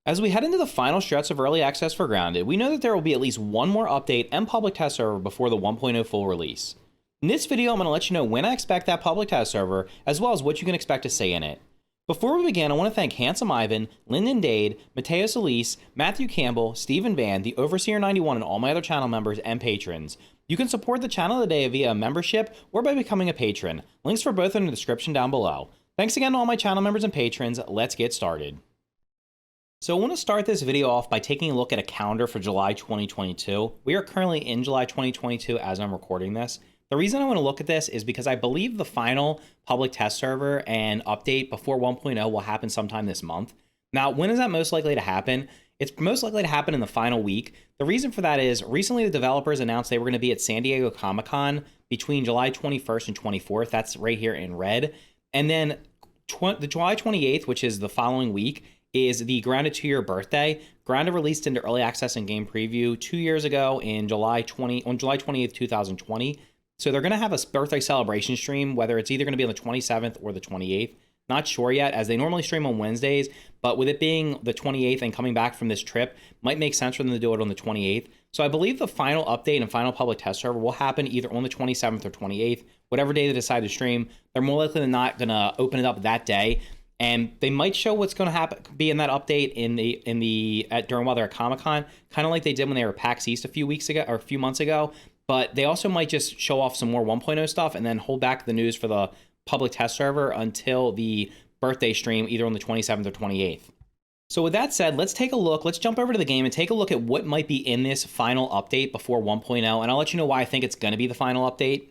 As we head into the final stretch of early access for Grounded, we know that there will be at least one more update and public test server before the 1.0 full release. In this video, I'm going to let you know when I expect that public test server, as well as what you can expect to see in it. Before we begin, I want to thank Handsome Ivan, Lyndon Dade, Mateus Elise, Matthew Campbell, Stephen Van, the Overseer 91, and all my other channel members and patrons. You can support the channel today via a membership or by becoming a patron. Links for both are in the description down below. Thanks again to all my channel members and patrons. Let's get started. So I want to start this video off by taking a look at a calendar for July 2022. We are currently in July 2022 as I'm recording this. The reason I want to look at this is because I believe the final public test server and update before 1.0 will happen sometime this month. Now, when is that most likely to happen? It's most likely to happen in the final week. The reason for that is recently the developers announced they were going to be at San Diego Comic-Con between July 21st and 24th. That's right here in red. And then the July 28th, which is the following week, is the Grounded 2-year birthday. Grounded released into early access and game preview 2 years ago on July 28th, 2020. So they're going to have a birthday celebration stream, whether it's either going to be on the 27th or the 28th. Not sure yet, as they normally stream on Wednesdays, but with it being the 28th and coming back from this trip, might make sense for them to do it on the 28th. So I believe the final update and final public test server will happen either on the 27th or 28th, whatever day they decide to stream. They're more likely than not going to open it up that day. And they might show what's going to happen, be in that update during while they're at Comic-Con, kind of like they did when they were at PAX East a few months ago. But they also might just show off some more 1.0 stuff and then hold back the news for the public test server until the birthday stream, either on the 27th or 28th. So with that said, let's take a look. Let's jump over to the game and take a look at what might be in this final update before 1.0. And I'll let you know why I think it's going to be the final update.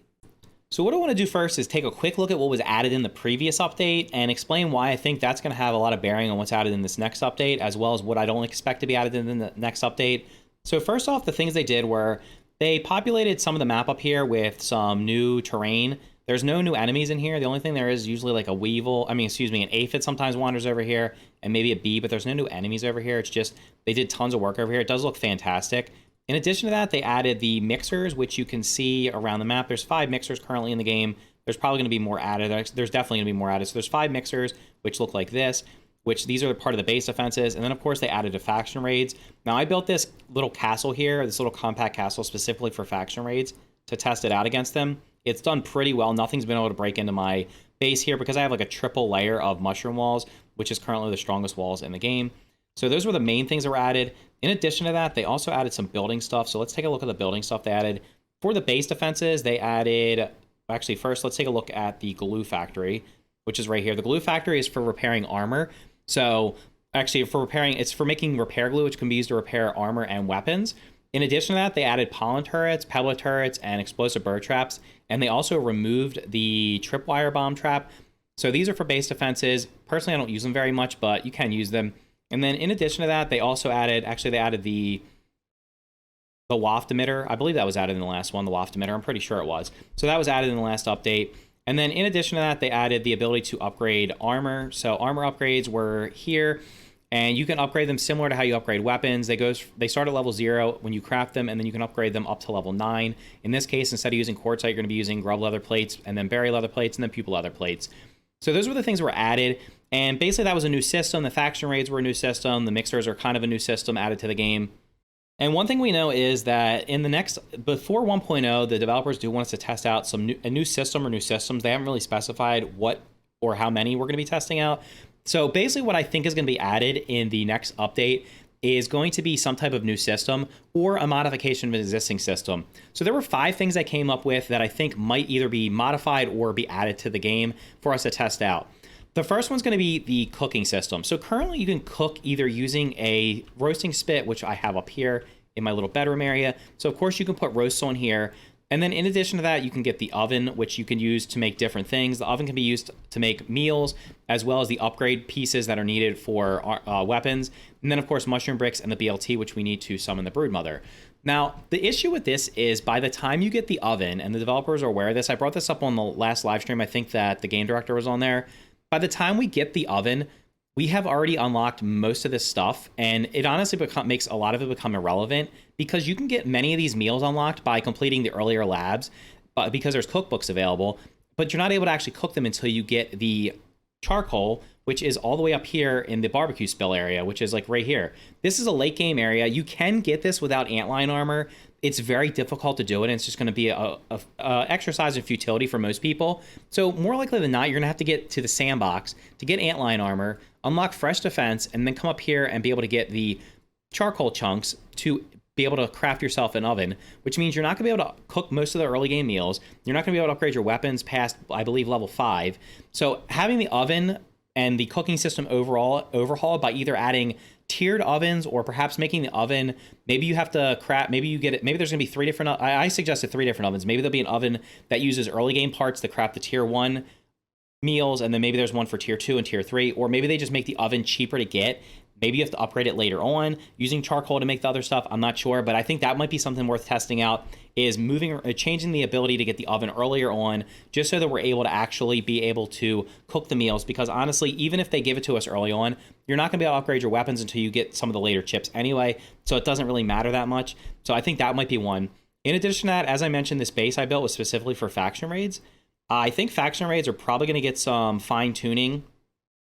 So what I want to do first is take a quick look at what was added in the previous update and explain why I think that's going to have a lot of bearing on what's added in this next update, as well as what I don't expect to be added in the next update. So first off, the things they did were they populated some of the map up here with some new terrain. There's no new enemies in here. The only thing there is usually like an aphid sometimes wanders over here, and maybe a bee, but there's no new enemies over here. It's just they did tons of work over here. It does look fantastic. In addition to that, they added the mixers, which you can see around the map. There's 5 mixers currently in the game. There's probably going to be more added. There's definitely going to be more added. So there's 5 mixers, which look like this, which these are part of the base defenses. And then, of course, they added to faction raids. Now, I built this little castle here, this little compact castle specifically for faction raids to test it out against them. It's done pretty well. Nothing's been able to break into my base here because I have like a triple layer of mushroom walls, which is currently the strongest walls in the game. So those were the main things that were added. In addition to that, they also added some building stuff. So let's take a look at the building stuff they added. For the base defenses, they added... Actually, first, let's take a look at the glue factory, which is right here. The glue factory is for repairing armor. So actually, it's for making repair glue, which can be used to repair armor and weapons. In addition to that, they added pollen turrets, pebble turrets, and explosive bird traps. And they also removed the tripwire bomb trap. So these are for base defenses. Personally, I don't use them very much, but you can use them. And then in addition to that, they also added, they added the waft emitter. I believe that was added in the last one, the waft emitter. I'm pretty sure it was. So that was added in the last update. And then in addition to that, they added the ability to upgrade armor. So armor upgrades were here, and you can upgrade them similar to how you upgrade weapons. They start at level 0 when you craft them, and then you can upgrade them up to level 9. In this case, instead of using quartzite, you're going to be using grub leather plates, and then berry leather plates, and then pupil leather plates. So those were the things that were added. And basically that was a new system. The faction raids were a new system. The mixers are kind of a new system added to the game. And one thing we know is that before 1.0, the developers do want us to test out a new system or new systems. They haven't really specified what or how many we're going to be testing out. So basically what I think is going to be added in the next update is going to be some type of new system or a modification of an existing system. So there were 5 things I came up with that I think might either be modified or be added to the game for us to test out. The first one's going to be the cooking system. So currently you can cook either using a roasting spit, which I have up here in my little bedroom area. So of course you can put roasts on here. And then in addition to that, you can get the oven, which you can use to make different things. The oven can be used to make meals, as well as the upgrade pieces that are needed for weapons. And then of course, mushroom bricks and the BLT, which we need to summon the broodmother. Now, the issue with this is by the time you get the oven, and the developers are aware of this, I brought this up on the last live stream. I think that the game director was on there. By the time we get the oven, we have already unlocked most of this stuff, and it honestly makes a lot of it become irrelevant because you can get many of these meals unlocked by completing the earlier labs, because there's cookbooks available, but you're not able to actually cook them until you get the charcoal, which is all the way up here in the barbecue spill area, which is like right here. This is a late game area. You can get this without antline armor. It's very difficult to do it, and it's just going to be a exercise in futility for most people. So more likely than not, you're going to have to get to the sandbox to get antline armor, unlock fresh defense, and then come up here and be able to get the charcoal chunks to be able to craft yourself an oven, which means you're not going to be able to cook most of the early game meals. You're not going to be able to upgrade your weapons past, I believe, level 5. So having the oven and the cooking system overhauled by either adding tiered ovens or perhaps making the oven, maybe you have to craft, maybe you get it, maybe there's going to be 3 different, I suggested 3 different ovens. Maybe there'll be an oven that uses early game parts to craft the tier 1 meals, and then maybe there's one for tier 2 and tier 3, or maybe they just make the oven cheaper to get. Maybe you have to upgrade it later on using charcoal to make the other stuff. I'm not sure, but I think that might be something worth testing out, is changing the ability to get the oven earlier on, just so that we're able to actually be able to cook the meals. Because honestly, even if they give it to us early on, you're not going to be able to upgrade your weapons until you get some of the later chips anyway. So it doesn't really matter that much. So I think that might be one. In addition to that, as I mentioned, this base I built was specifically for faction raids. I think faction raids are probably going to get some fine tuning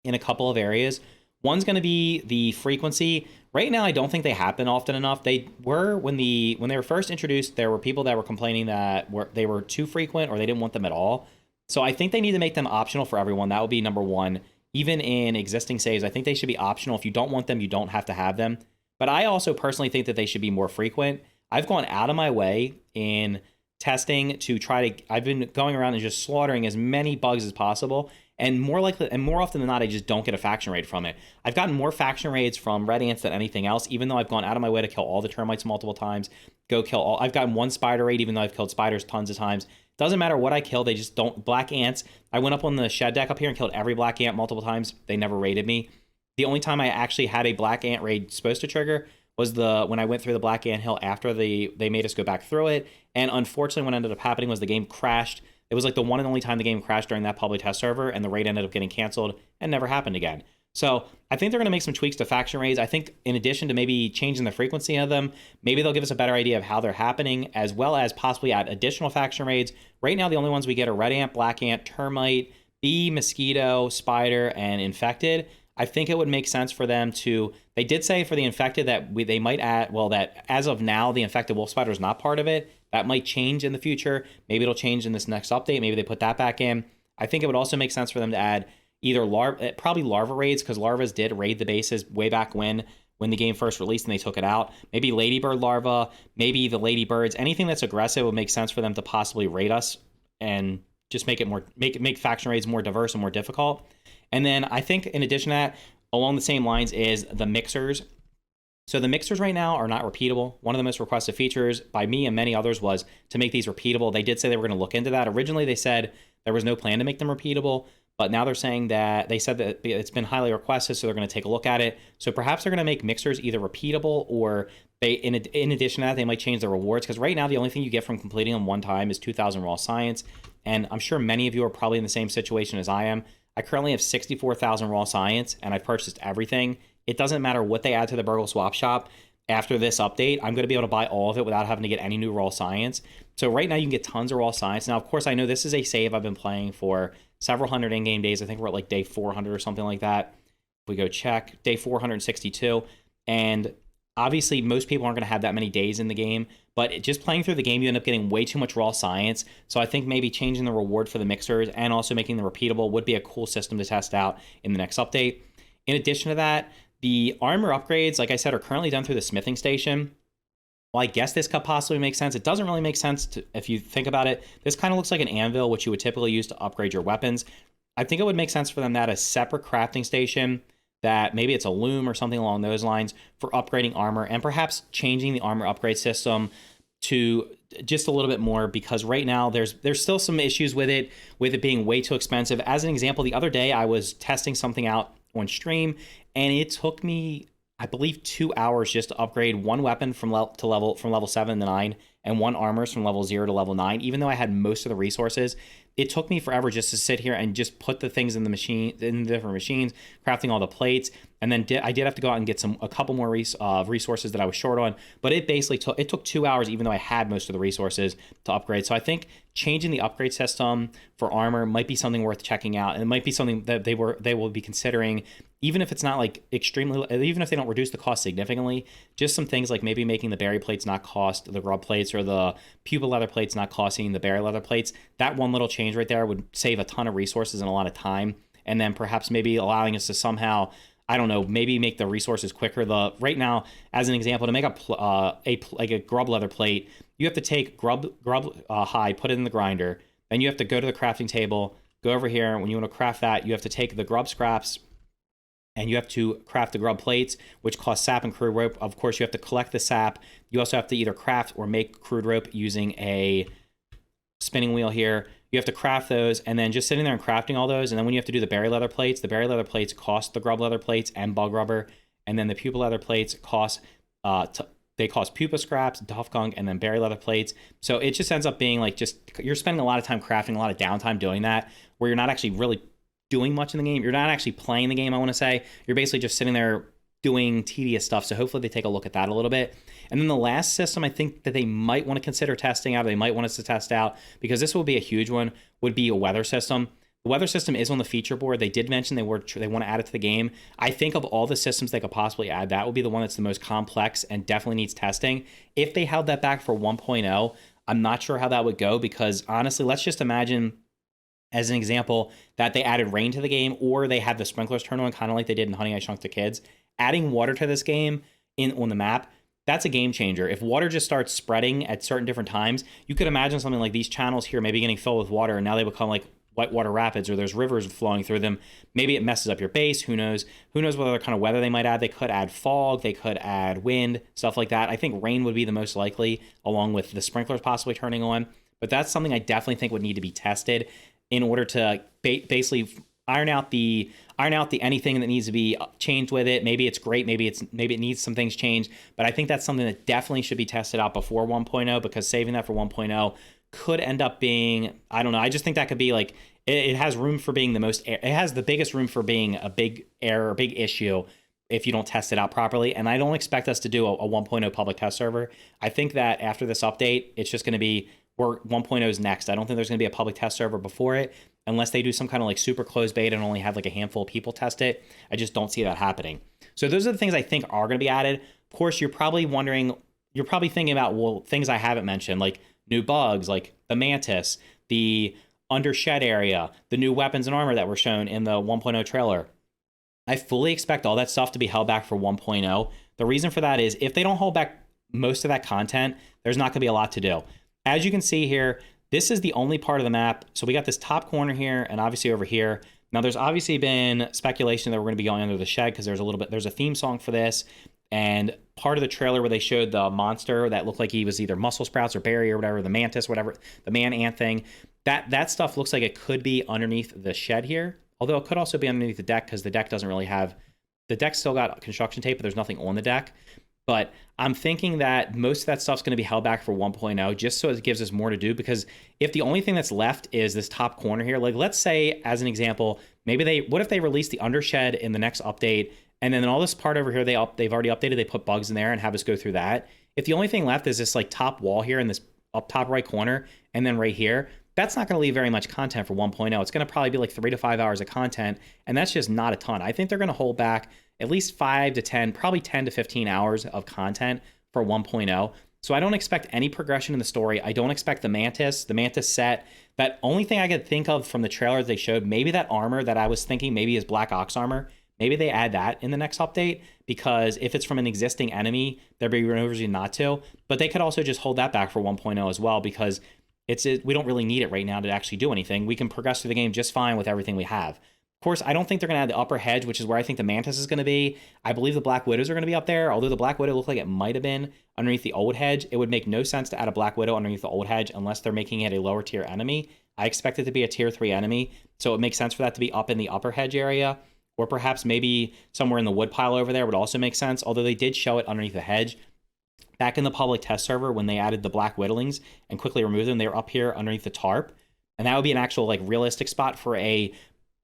in a couple of areas. One's going to be the frequency. Right now, I don't think they happen often enough. They were when they were first introduced. There were people that were complaining that they were too frequent or they didn't want them at all. So I think they need to make them optional for everyone. That would be number one. Even in existing saves, I think they should be optional. If you don't want them, you don't have to have them. But I also personally think that they should be more frequent. I've gone out of my way in testing to try to. I've been going around and just slaughtering as many bugs as possible. And more often than not, I just don't get a faction raid from it. I've gotten more faction raids from red ants than anything else, even though I've gone out of my way to kill all the termites multiple times. I've gotten one spider raid, even though I've killed spiders tons of times. Doesn't matter what I kill, they just don't. Black ants, I went up on the shed deck up here and killed every black ant multiple times. They never raided me. The only time I actually had a black ant raid supposed to trigger was when I went through the black ant hill after they made us go back through it. And unfortunately, what ended up happening was the game crashed. It was like the one and only time the game crashed during that public test server, and the raid ended up getting canceled and never happened again. So I think they're going to make some tweaks to faction raids. I think in addition to maybe changing the frequency of them, maybe they'll give us a better idea of how they're happening, as well as possibly add additional faction raids. Right now, the only ones we get are red ant, black ant, termite, bee, mosquito, spider, and infected. I think it would make sense for them to. They did say for the infected that they might add. Well, that as of now, the infected wolf spider is not part of it. That might change in the future. Maybe it'll change in this next update. Maybe they put that back in. I think it would also make sense for them to add either probably larva raids, because larvas did raid the bases way back when the game first released and they took it out. Maybe ladybird larva, maybe the ladybirds. Anything that's aggressive would make sense for them to possibly raid us and just make faction raids more diverse and more difficult. And then I think in addition to that, along the same lines is the mixers. So the mixers right now are not repeatable. One of the most requested features by me and many others was to make these repeatable. They did say they were going to look into that. Originally, they said there was no plan to make them repeatable, but now they're saying that they said that it's been highly requested, so they're going to take a look at it. So perhaps they're going to make mixers either repeatable, or in addition to that, they might change the rewards, because right now the only thing you get from completing them one time is 2,000 raw science. And I'm sure many of you are probably in the same situation as I am. I currently have 64,000 raw science, and I've purchased everything. It doesn't matter what they add to the Burgle Swap Shop. After this update, I'm going to be able to buy all of it without having to get any new raw science. So right now you can get tons of raw science. Now, of course, I know this is a save I've been playing for several hundred in-game days. I think we're at like day 400 or something like that. If we go check, day 462. And obviously, most people aren't going to have that many days in the game. But just playing through the game, you end up getting way too much raw science. So I think maybe changing the reward for the mixers and also making them repeatable would be a cool system to test out in the next update. In addition to that, the armor upgrades, like I said, are currently done through the smithing station. Well, I guess this could possibly make sense. It doesn't really make sense if you think about it. This kind of looks like an anvil, which you would typically use to upgrade your weapons. I think it would make sense for them to add a separate crafting station, that maybe it's a loom or something along those lines for upgrading armor, and perhaps changing the armor upgrade system to just a little bit more, because right now there's still some issues with it being way too expensive. As an example, the other day I was testing something out on stream, and it took me, I believe, 2 hours just to upgrade one weapon from level 7 to 9, and 1 armor is from level 0 to level 9. Even though I had most of the resources, it took me forever just to sit here and just put the things in the machine, in the different machines, crafting all the plates. And then I did have to go out and get a couple more resources that I was short on. But it basically took 2 hours, even though I had most of the resources to upgrade. So I think changing the upgrade system for armor might be something worth checking out, and it might be something that they will be considering, even if it's not like extremely, even if they don't reduce the cost significantly. Just some things like maybe making the berry plates not cost the grub plates, or the pupa leather plates not costing the berry leather plates. That one little change right there would save a ton of resources and a lot of time, and then perhaps maybe allowing us to somehow, I don't know, maybe make the resources quicker. Right now, as an example, to make a grub leather plate, you have to take grub hide, put it in the grinder, then you have to go to the crafting table, go over here. When you want to craft that, you have to take the grub scraps and you have to craft the grub plates, which cost sap and crude rope. Of course, you have to collect the sap. You also have to either craft or make crude rope using a spinning wheel here. You have to craft those, and then just sitting there and crafting all those. And then when you have to do the berry leather plates cost the grub leather plates and bug rubber. And then the pupa leather plates cost they cost pupa scraps, duff gunk, and then berry leather plates. So it just ends up being like, just you're spending a lot of time crafting, a lot of downtime doing that, where you're not actually really doing much in the game. You're not actually playing the game, I want to say. You're basically just sitting there doing tedious stuff. So hopefully they take a look at that a little bit. And then the last system I think that they might want to consider testing out, or they might want us to test out, because this will be a huge one, would be a weather system. The weather system is on the feature board. They did mention they want to add it to the game. I think of all the systems they could possibly add, that would be the one that's the most complex and definitely needs testing. If they held that back for 1.0, I'm not sure how that would go, because honestly, let's just imagine, as an example, that they added rain to the game, or they had the sprinklers turn on, kind of like they did in Honey, I Shrunk the Kids. Adding water to this game on the map, that's a game changer. If water just starts spreading at certain different times, you could imagine something like these channels here maybe getting filled with water, and now they become like whitewater rapids, or there's rivers flowing through them. Maybe it messes up your base. Who knows? Who knows what other kind of weather they might add? They could add fog. They could add wind, stuff like that. I think rain would be the most likely, along with the sprinklers possibly turning on. But that's something I definitely think would need to be tested in order to basically iron out the anything that needs to be changed with it. Maybe it's great, maybe it needs some things changed, but I think that's something that definitely should be tested out before 1.0, because saving that for 1.0 could end up being, I don't know, I just think that could be like, it has room for being it has the biggest room for being a big error, a big issue, if you don't test it out properly. And I don't expect us to do a 1.0 public test server. I think that after this update, it's just going to be, 1.0 is next. I don't think there's going to be a public test server before it, unless they do some kind of like super closed beta and only have like a handful of people test it. I just don't see that happening. So those are the things I think are going to be added. Of course, you're probably thinking about, well, things I haven't mentioned, like new bugs, like the mantis, the under shed area, the new weapons and armor that were shown in the 1.0 trailer. I fully expect all that stuff to be held back for 1.0. The reason for that is if they don't hold back most of that content, there's not going to be a lot to do. As you can see here, this is the only part of the map. So we got this top corner here, and obviously over here. Now there's obviously been speculation that we're going to be going under the shed, because there's a theme song for this, and part of the trailer where they showed the monster that looked like he was either muscle sprouts or berry or whatever, the mantis, whatever, the man ant thing. That stuff looks like it could be underneath the shed here, although it could also be underneath the deck, because the deck doesn't really have, the deck's still got construction tape, but there's nothing on the deck. But I'm thinking that most of that stuff's going to be held back for 1.0, just so it gives us more to do. Because if the only thing that's left is this top corner here, like let's say, as an example, what if they release the undershed in the next update, and then all this part over here they've already updated, they put bugs in there and have us go through that. If the only thing left is this like top wall here in this up top right corner, and then right here, that's not going to leave very much content for 1.0. It's going to probably be like 3 to 5 hours of content, and that's just not a ton. I think they're going to hold back at least 5 to 10, probably 10 to 15 hours of content for 1.0. So I don't expect any progression in the story. I don't expect the mantis set. That only thing I could think of from the trailer they showed, maybe that armor that I was thinking maybe is Black Ox armor. Maybe they add that in the next update, because if it's from an existing enemy, there'd be no reason not to. But they could also just hold that back for 1.0 as well, because we don't really need it right now to actually do anything. We can progress through the game just fine with everything we have. Of course, I don't think they're going to add the upper hedge, which is where I think the mantis is going to be. I believe the Black Widows are going to be up there, although the Black Widow looked like it might have been underneath the old hedge. It would make no sense to add a Black Widow underneath the old hedge unless they're making it a lower tier enemy. I expect it to be a tier 3 enemy, so it makes sense for that to be up in the upper hedge area, or perhaps maybe somewhere in the wood pile over there would also make sense, although they did show it underneath the hedge. back in the public test server when they added the black whittlings and quickly removed them, they were up here underneath the tarp. And that would be an actual like realistic spot for a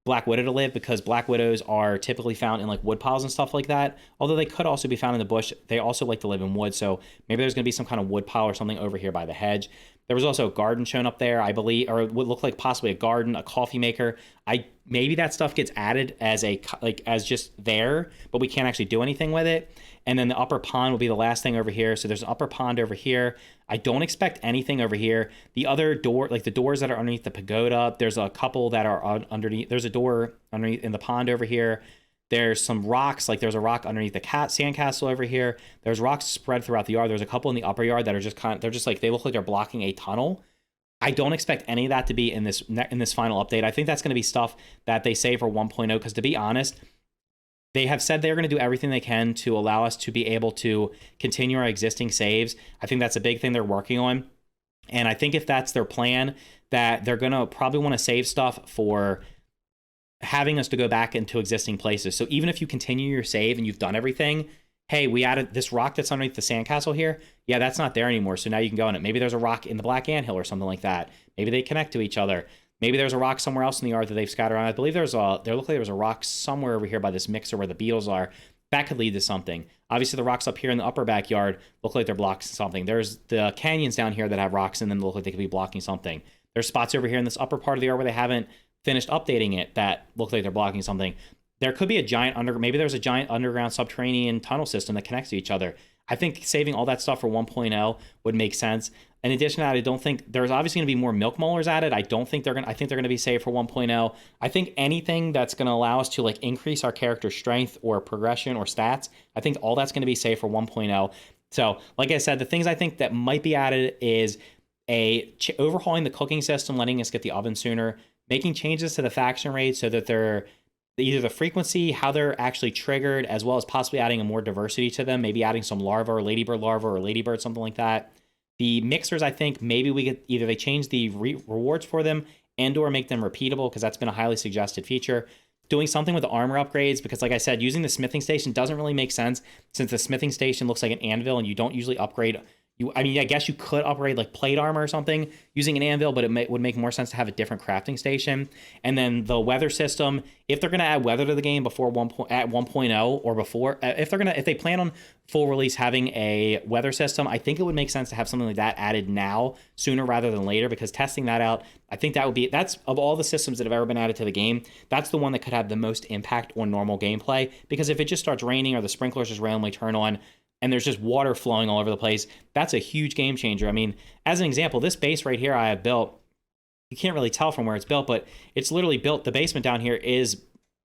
black widow to live, because black widows are typically found in like wood piles and stuff like that. Although they could also be found in the bush, they also like to live in wood. So maybe there's going to be some kind of wood pile or something over here by the hedge. There was also a garden shown up there, I believe, or it would look like possibly a garden, a coffee maker. Maybe that stuff gets added as as just there, but we can't actually do anything with it. And then the upper pond will be the last thing over here. So there's an upper pond over here. I don't expect anything over here. The other door, like the doors that are underneath the pagoda, there's a couple that are underneath. There's a door underneath in the pond over here. There's some rocks, like there's a rock underneath the sandcastle over here. There's rocks spread throughout the yard. There's a couple in the upper yard that are just they look like they're blocking a tunnel. I don't expect any of that to be in this final update. I think that's going to be stuff that they save for 1.0, because to be honest, they have said they're going to do everything they can to allow us to be able to continue our existing saves. I think that's a big thing they're working on. And I think if that's their plan, that they're going to probably want to save stuff for having us to go back into existing places. So even if you continue your save and you've done everything, hey, we added this rock that's underneath the sandcastle here. Yeah, that's not there anymore. So now you can go in it. Maybe there's a rock in the black anthill or something like that. Maybe they connect to each other. Maybe there's a rock somewhere else in the yard that they've scattered around. I believe there looked like there was a rock somewhere over here by this mixer where the beetles are. That could lead to something. Obviously, the rocks up here in the upper backyard look like they're blocking something. There's the canyons down here that have rocks in them that look like they could be blocking something. There's spots over here in this upper part of the yard where they haven't finished updating it that look like they're blocking something. There could be a giant maybe there's a giant underground subterranean tunnel system that connects to each other. I think saving all that stuff for 1.0 would make sense. In addition to that, I don't think there's obviously going to be more milk molars added. I think they're going to be saved for 1.0. I think anything that's going to allow us to like increase our character strength or progression or stats, I think all that's going to be saved for 1.0. So, like I said, the things I think that might be added is overhauling the cooking system, letting us get the oven sooner, making changes to the faction raids so that they're either the frequency, how they're actually triggered, as well as possibly adding a more diversity to them, maybe adding some larva or ladybird, something like that. The mixers, I think maybe we could either they change the rewards for them and or make them repeatable, because that's been a highly suggested feature. Doing something with the armor upgrades, because like I said, using the smithing station doesn't really make sense, since the smithing station looks like an anvil and you don't usually upgrade. I guess you could upgrade like plate armor or something using an anvil, but it would make more sense to have a different crafting station. And then the weather system, if they're going to add weather to the game before 1.0 or before, if they plan on full release having a weather system, I think it would make sense to have something like that added now sooner rather than later, because testing that out, I think that's of all the systems that have ever been added to the game, that's the one that could have the most impact on normal gameplay. Because if it just starts raining or the sprinklers just randomly turn on, and there's just water flowing all over the place, that's a huge game changer. I mean, as an example, this base right here I have built, you can't really tell from where it's built, but it's literally built, the basement down here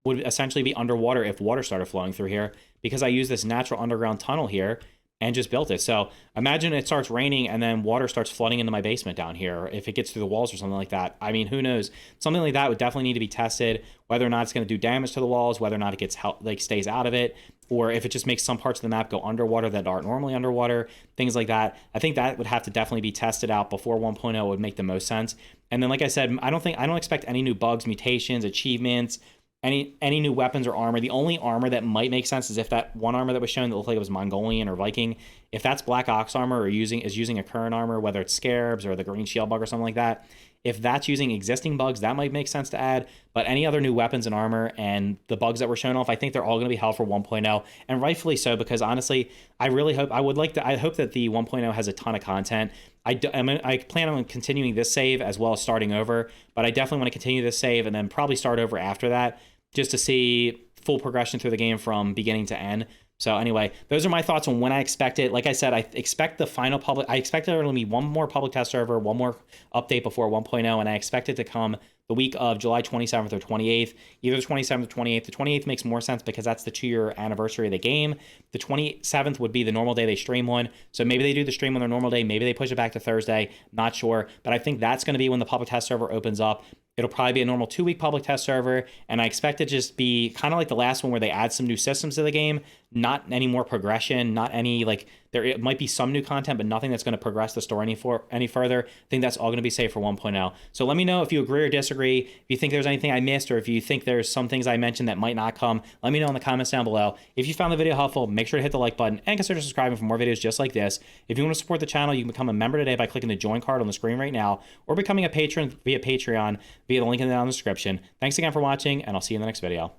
would essentially be underwater if water started flowing through here, because I use this natural underground tunnel here and just built it. So imagine it starts raining and then water starts flooding into my basement down here, if it gets through the walls or something like that. I mean, who knows? Something like that would definitely need to be tested, whether or not it's going to do damage to the walls, whether or not it gets stays out of it, or if it just makes some parts of the map go underwater that aren't normally underwater, things like that. I think that would have to definitely be tested out before 1.0 would make the most sense. And then, like I said, I don't expect any new bugs, mutations, achievements, any new weapons or armor. The only armor that might make sense is if that one armor that was shown that looked like it was Mongolian or Viking, if that's Black Ox armor or is using a current armor, whether it's Scarabs or the Green Shield Bug or something like that, if that's using existing bugs, that might make sense to add. But any other new weapons and armor and the bugs that were shown off, I think they're all going to be held for 1.0, and rightfully so, because honestly, I hope that the 1.0 has a ton of content. I plan on continuing this save as well as starting over, but I definitely want to continue this save and then probably start over after that, just to see full progression through the game from beginning to end. So anyway, those are my thoughts on when I expect it. Like I said, I expect I expect there to be one more public test server, one more update before 1.0, and I expect it to come the week of July 27th or 28th, either the 27th or 28th. The 28th makes more sense because that's the 2-year anniversary of the game. The 27th would be the normal day they stream on. So maybe they do the stream on their normal day. Maybe they push it back to Thursday. Not sure. But I think that's going to be when the public test server opens up. It'll probably be a normal 2-week public test server, and I expect it to just be kind of like the last one where they add some new systems to the game, not any more progression, not any, like, it might be some new content, but nothing that's going to progress the story any further. I think that's all going to be safe for 1.0. So let me know if you agree or disagree, if you think there's anything I missed, or if you think there's some things I mentioned that might not come. Let me know in the comments down below. If you found the video helpful, make sure to hit the like button and consider subscribing for more videos just like this. If you want to support the channel, you can become a member today by clicking the join card on the screen right now, or becoming a patron via Patreon via the link down in the description. Thanks again for watching, and I'll see you in the next video.